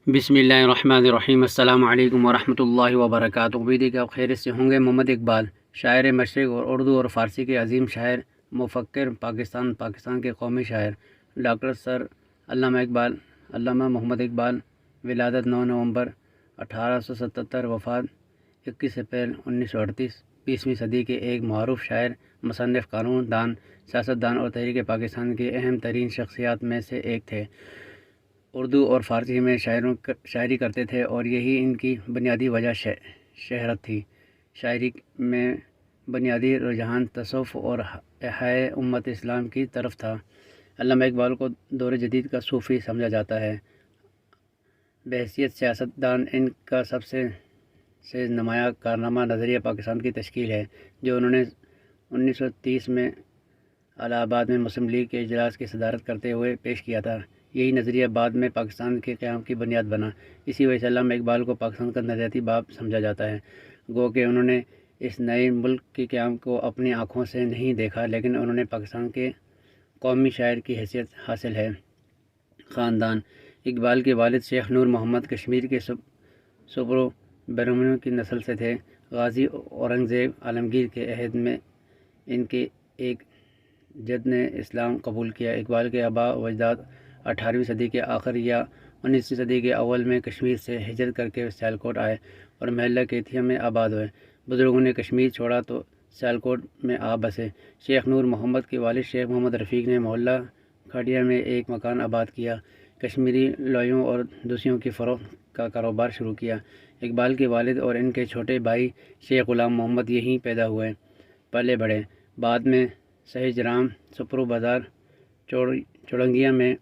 بسم اللہ الرحمن الرحیم۔ السلام علیکم ورحمۃ اللہ وبرکاتہ۔ امید ہے کہ آپ خیریت سے ہوں گے۔ محمد اقبال، شاعر مشرق اور اردو اور فارسی کے عظیم شاعر، مفکر، پاکستان کے قومی شاعر ڈاکٹر سر علامہ اقبال، علامہ محمد اقبال، ولادت 9 نومبر 1877، وفات 21 اپریل 1938، 20ویں صدی کے ایک معروف شاعر، مصنف، قانون دان، سیاستدان اور تحریک پاکستان کی اہم ترین شخصیات میں سے ایک تھے۔ اردو اور فارسی میں شاعری کرتے تھے اور یہی ان کی بنیادی وجہ شہرت تھی۔ شاعری میں بنیادی رجحان تصوف اور احیاء امت اسلام کی طرف تھا۔ علامہ اقبال کو دور جدید کا صوفی سمجھا جاتا ہے۔ بحیثیت سیاستدان ان کا سب سے نمایاں کارنامہ نظریہ پاکستان کی تشکیل ہے، جو انہوں نے 1930 میں الہ آباد میں مسلم لیگ کے اجلاس کی صدارت کرتے ہوئے پیش کیا تھا۔ یہی نظریہ بعد میں پاکستان کے قیام کی بنیاد بنا۔ اسی وجہ سے علامہ اقبال کو پاکستان کا نظریاتی باپ سمجھا جاتا ہے۔ گو کہ انہوں نے اس نئے ملک کے قیام کو اپنی آنکھوں سے نہیں دیکھا، لیکن انہوں نے پاکستان کے قومی شاعر کی حیثیت حاصل ہے۔ خاندان: اقبال کے والد شیخ نور محمد کشمیر کے سپرو برہمنوں کی نسل سے تھے۔ غازی اورنگزیب عالمگیر کے عہد میں ان کے ایک جد نے اسلام قبول کیا۔ اقبال کے آباء و اجداد 18ویں صدی کے آخر یا 19ویں صدی کے اول میں کشمیر سے ہجرت کر کے سیالکوٹ آئے اور محلہ کیتھیا میں آباد ہوئے۔ بزرگوں نے کشمیر چھوڑا تو سیالکوٹ میں آ بسے۔ شیخ نور محمد کے والد شیخ محمد رفیق نے محلہ کھاٹیا میں ایک مکان آباد کیا، کشمیری لویوں اور دوسیوں کی فروخت کا کاروبار شروع کیا۔ اقبال کے والد اور ان کے چھوٹے بھائی شیخ غلام محمد یہیں پیدا ہوئے، پلے بڑھے۔ بعد میں سہج رام سپرو بازار چوڑنگیا میں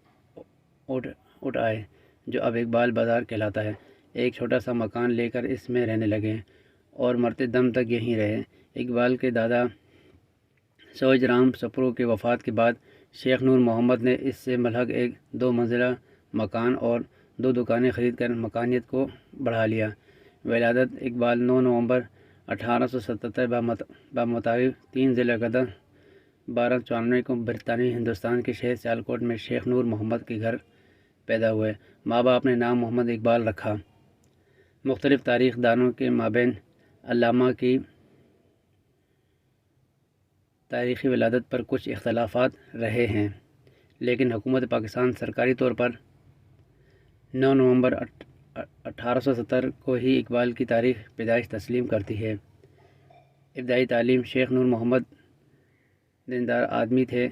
اٹھ آئے، جو اب اقبال بازار کہلاتا ہے۔ ایک چھوٹا سا مکان لے کر اس میں رہنے لگے اور مرتے دم تک یہیں رہے۔ اقبال کے دادا سہج رام سپرو کے وفات کے بعد شیخ نور محمد نے اس سے ملحق ایک 2 منزلہ مکان اور 2 دکانیں خرید کر مکانیت کو بڑھا لیا۔ ولادت: اقبال 9 نومبر 1877 بمطابق 3 ذی القعدہ 1294 کو برطانوی ہندوستان کے شہر سیالکوٹ میں شیخ نور محمد کے گھر پیدا ہوئے۔ ماں باپ نے نام محمد اقبال رکھا۔ مختلف تاریخ دانوں کے مابین علامہ کی تاریخی ولادت پر کچھ اختلافات رہے ہیں، لیکن حکومت پاکستان سرکاری طور پر 9 نومبر 1870 کو ہی اقبال کی تاریخ پیدائش تسلیم کرتی ہے۔ ابتدائی تعلیم: شیخ نور محمد دیندار آدمی تھے،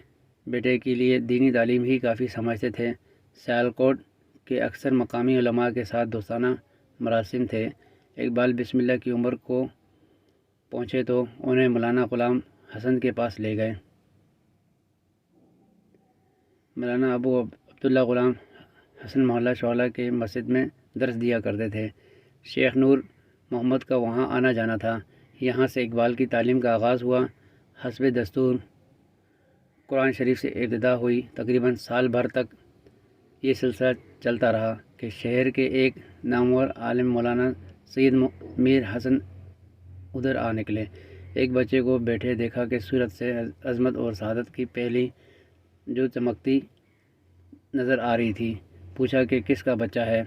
بیٹے کے لیے دینی تعلیم ہی کافی سمجھتے تھے۔ سیالکوٹ کے اکثر مقامی علماء کے ساتھ دوستانہ مراسم تھے۔ اقبال 20 سال کی عمر کو پہنچے تو انہیں مولانا غلام حسن کے پاس لے گئے۔ مولانا ابو عبداللہ غلام حسن محلہ شعلہ کے مسجد میں درس دیا کرتے تھے۔ شیخ نور محمد کا وہاں آنا جانا تھا۔ یہاں سے اقبال کی تعلیم کا آغاز ہوا۔ حسب دستور قرآن شریف سے ابتدا ہوئی۔ تقریباً سال بھر تک یہ سلسلہ چلتا رہا کہ شہر کے ایک نامور عالم مولانا سید میر حسن ادھر آ نکلے۔ ایک بچے کو بیٹھے دیکھا کہ صورت سے عظمت اور سعادت کی پہلی جو چمکتی نظر آ رہی تھی۔ پوچھا کہ کس کا بچہ ہے؟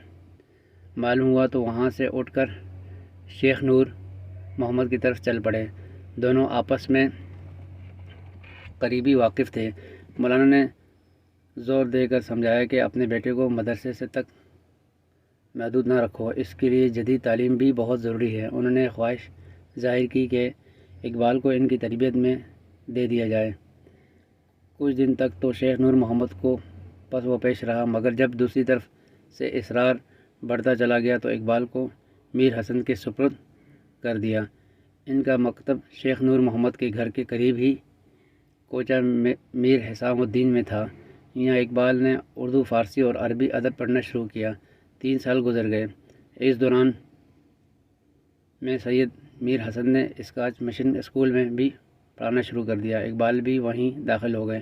معلوم ہوا تو وہاں سے اٹھ کر شیخ نور محمد کی طرف چل پڑے۔ دونوں آپس میں قریبی واقف تھے۔ مولانا نے زور دے کر سمجھایا کہ اپنے بیٹے کو مدرسے سے تک محدود نہ رکھو، اس کے لیے جدید تعلیم بھی بہت ضروری ہے۔ انہوں نے خواہش ظاہر کی کہ اقبال کو ان کی تربیت میں دے دیا جائے۔ کچھ دن تک تو شیخ نور محمد کو پس و پیش رہا، مگر جب دوسری طرف سے اصرار بڑھتا چلا گیا تو اقبال کو میر حسن کے سپرد کر دیا۔ ان کا مکتب شیخ نور محمد کے گھر کے قریب ہی کوچہ میر حسام الدین میں تھا۔ یہاں اقبال نے اردو، فارسی اور عربی ادب پڑھنا شروع کیا۔ 3 سال گزر گئے۔ اس دوران میں سید میر حسن نے اسکاچ مشن اسکول میں بھی پڑھانا شروع کر دیا۔ اقبال بھی وہیں داخل ہو گئے،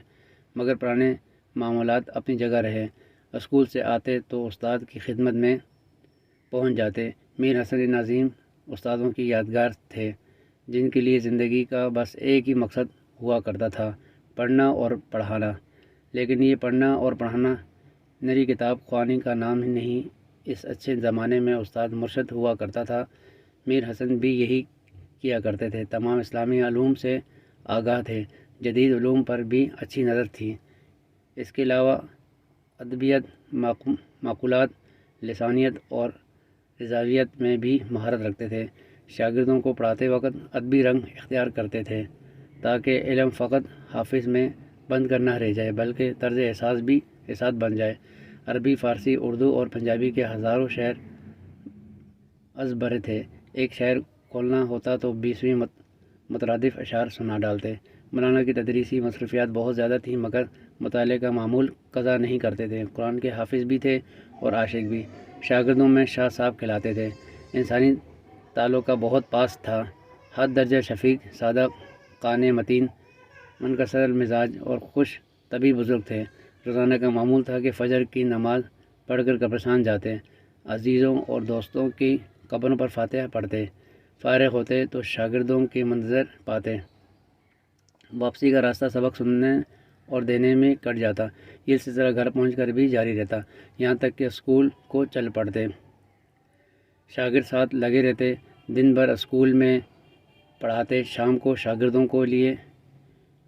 مگر پرانے معمولات اپنی جگہ رہے۔ اسکول سے آتے تو استاد کی خدمت میں پہنچ جاتے۔ میر حسن عظیم استادوں کی یادگار تھے، جن کے لیے زندگی کا بس ایک ہی مقصد ہوا کرتا تھا، پڑھنا اور پڑھانا۔ لیکن یہ پڑھنا اور پڑھانا نری کتاب خوانی کا نام ہی نہیں، اس اچھے زمانے میں استاد مرشد ہوا کرتا تھا، میر حسن بھی یہی کیا کرتے تھے۔ تمام اسلامی علوم سے آگاہ تھے، جدید علوم پر بھی اچھی نظر تھی۔ اس کے علاوہ ادبیات، معقولات، لسانیات اور رضاویت میں بھی مہارت رکھتے تھے۔ شاگردوں کو پڑھاتے وقت ادبی رنگ اختیار کرتے تھے تاکہ علم فقط حافظ میں بند کر نہ رہ جائے بلکہ طرز احساس بن جائے۔ عربی، فارسی، اردو اور پنجابی کے ہزاروں شعر ازبر تھے۔ ایک شعر کھولنا ہوتا تو 20 مترادف اشعار سنا ڈالتے۔ مولانا کی تدریسی مصروفیات بہت زیادہ تھیں مگر مطالعے کا معمول قضا نہیں کرتے تھے۔ قرآن کے حافظ بھی تھے اور عاشق بھی۔ شاگردوں میں شاہ صاحب کہلاتے تھے۔ انسانی تعلق کا بہت پاس تھا۔ حد درجہ شفیق، سادہ، قانع، متین، منکسر المزاج اور خوش طبع بزرگ تھے۔ روزانہ کا معمول تھا کہ فجر کی نماز پڑھ کر قبرستان جاتے، عزیزوں اور دوستوں کی قبروں پر فاتحہ پڑھتے، فارغ ہوتے تو شاگردوں کے منظر پاتے۔ واپسی کا راستہ سبق سننے اور دینے میں کٹ جاتا۔ یہ سلسلہ گھر پہنچ کر بھی جاری رہتا، یہاں تک کہ اسکول کو چل پڑتے۔ شاگرد ساتھ لگے رہتے، دن بھر اسکول میں پڑھاتے، شام کو شاگردوں کو لیے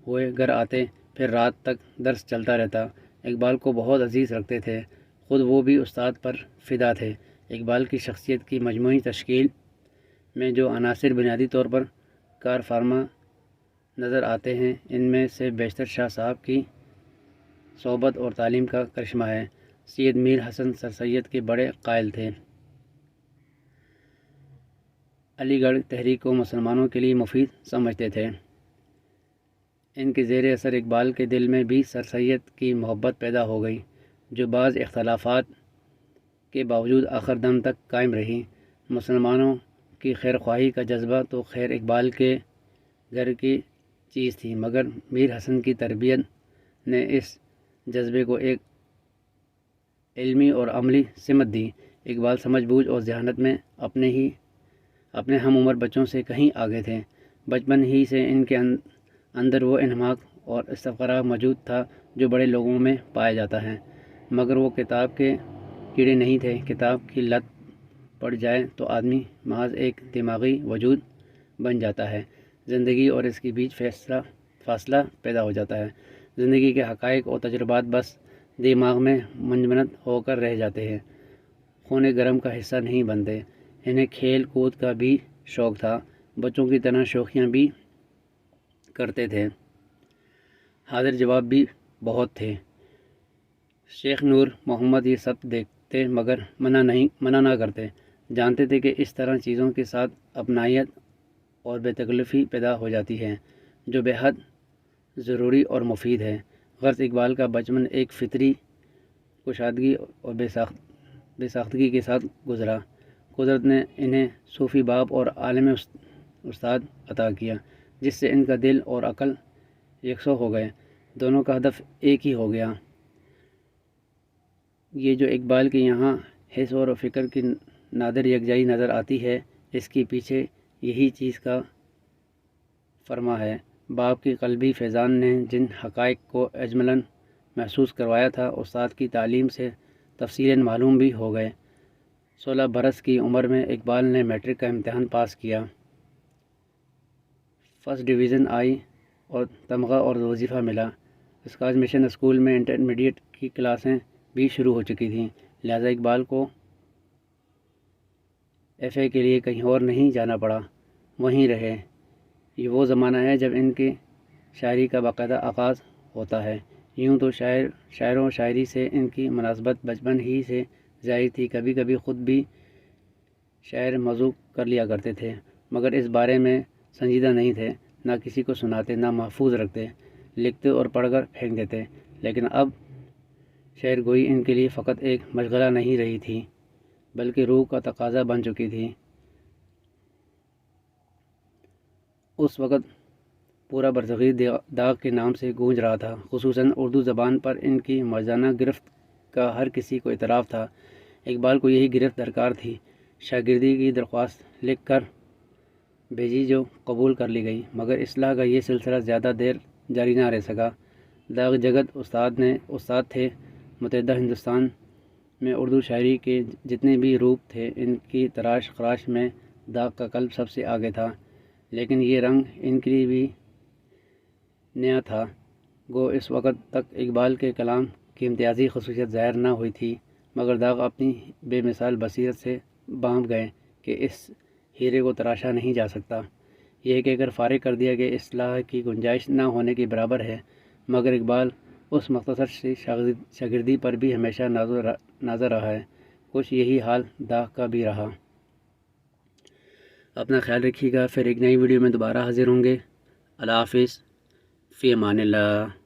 ہوئے گھر آتے، پھر رات تک درس چلتا رہتا۔ اقبال کو بہت عزیز رکھتے تھے، خود وہ بھی استاد پر فدا تھے۔ اقبال کی شخصیت کی مجموعی تشکیل میں جو عناصر بنیادی طور پر کار فرما نظر آتے ہیں، ان میں سے بیشتر شاہ صاحب کی صحبت اور تعلیم کا کرشمہ ہے۔ سید میر حسن سر سید کے بڑے قائل تھے۔ علی گڑھ تحریک کو مسلمانوں کے لیے مفید سمجھتے تھے۔ ان کے زیر اثر اقبال کے دل میں بھی سر سید کی محبت پیدا ہو گئی، جو بعض اختلافات کے باوجود آخر دم تک قائم رہی۔ مسلمانوں کی خیر خواہی کا جذبہ تو خیر اقبال کے گھر کی چیز تھی، مگر میر حسن کی تربیت نے اس جذبے کو ایک علمی اور عملی سمت دی۔ اقبال سمجھ بوجھ اور ذہانت میں اپنے ہم عمر بچوں سے کہیں آگے تھے۔ بچپن ہی سے ان کے اندر وہ انہماک اور استفراغ موجود تھا جو بڑے لوگوں میں پایا جاتا ہے، مگر وہ کتاب کے کیڑے نہیں تھے۔ کتاب کی لت پڑ جائے تو آدمی محض ایک دماغی وجود بن جاتا ہے، زندگی اور اس کے بیچ فاصلہ پیدا ہو جاتا ہے۔ زندگی کے حقائق اور تجربات بس دماغ میں منجمد ہو کر رہ جاتے ہیں، خون گرم کا حصہ نہیں بنتے۔ انہیں کھیل کود کا بھی شوق تھا، بچوں کی طرح شوخیاں بھی کرتے تھے، حاضر جواب بھی بہت تھے۔ شیخ نور محمد یہ سب دیکھتے مگر منع نہ کرتے، جانتے تھے کہ اس طرح چیزوں کے ساتھ اپنائیت اور بے تکلفی پیدا ہو جاتی ہے جو بے حد ضروری اور مفید ہے۔ غرض اقبال کا بچپن ایک فطری کشادگی اور بے ساختگی کے ساتھ گزرا۔ قدرت نے انہیں صوفی باپ اور عالم استاد عطا کیا، جس سے ان کا دل اور عقل یکساں ہو گئے، دونوں کا ہدف ایک ہی ہو گیا۔ یہ جو اقبال کے یہاں حس اور فکر کی نادر یکجائی نظر آتی ہے، اس کے پیچھے یہی چیز کا فرما ہے۔ باپ کی قلبی فیضان نے جن حقائق کو اجملاً محسوس کروایا تھا، استاد کی تعلیم سے تفصیلاً معلوم بھی ہو گئے۔ 16 برس کی عمر میں اقبال نے میٹرک کا امتحان پاس کیا، فرسٹ ڈویژن آئی اور تمغہ اور وظیفہ ملا۔ اسکاچ مشن اسکول میں انٹرمیڈیٹ کی کلاسیں بھی شروع ہو چکی تھیں، لہذا اقبال کو ایف اے کے لیے کہیں اور نہیں جانا پڑا، وہیں رہے۔ یہ وہ زمانہ ہے جب ان کی شاعری کا باقاعدہ آغاز ہوتا ہے۔ یوں تو شاعر و شاعری سے ان کی مناسبت بچپن ہی سے ظاہر تھی، کبھی کبھی خود بھی شعر موضوع کر لیا کرتے تھے، مگر اس بارے میں سنجیدہ نہیں تھے، نہ کسی کو سناتے، نہ محفوظ رکھتے، لکھتے اور پڑھ کر پھینک دیتے۔ لیکن اب شعر گوئی ان کے لیے فقط ایک مشغلہ نہیں رہی تھی بلکہ روح کا تقاضا بن چکی تھی۔ اس وقت پورا برصغیر داغ کے نام سے گونج رہا تھا، خصوصاً اردو زبان پر ان کی موزانہ گرفت کا ہر کسی کو اعتراف تھا۔ اقبال کو یہی گرفت درکار تھی۔ شاگردی کی درخواست لکھ کر بھیجی جو قبول کر لی گئی، مگر اصلاح کا یہ سلسلہ زیادہ دیر جاری نہ رہ سکا۔ داغ جگت استاد تھے، متحدہ ہندوستان میں اردو شاعری کے جتنے بھی روپ تھے ان کی تراش خراش میں داغ کا قلب سب سے آگے تھا، لیکن یہ رنگ ان کے لیے بھی نیا تھا۔ گو اس وقت تک اقبال کے کلام کی امتیازی خصوصیت ظاہر نہ ہوئی تھی، مگر داغ اپنی بے مثال بصیرت سے بانپ گئے کہ اس ہیرے کو تراشا نہیں جا سکتا۔ یہ کہہ کر فارغ کر دیا کہ اصلاح کی گنجائش نہ ہونے کے برابر ہے، مگر اقبال اس مختصر سی شاگردی پر بھی ہمیشہ نازر رہا ہے۔ کچھ یہی حال داغ کا بھی رہا۔ اپنا خیال رکھیے گا، پھر ایک نئی ویڈیو میں دوبارہ حاضر ہوں گے۔ اللہ حافظ، فی امان اللہ۔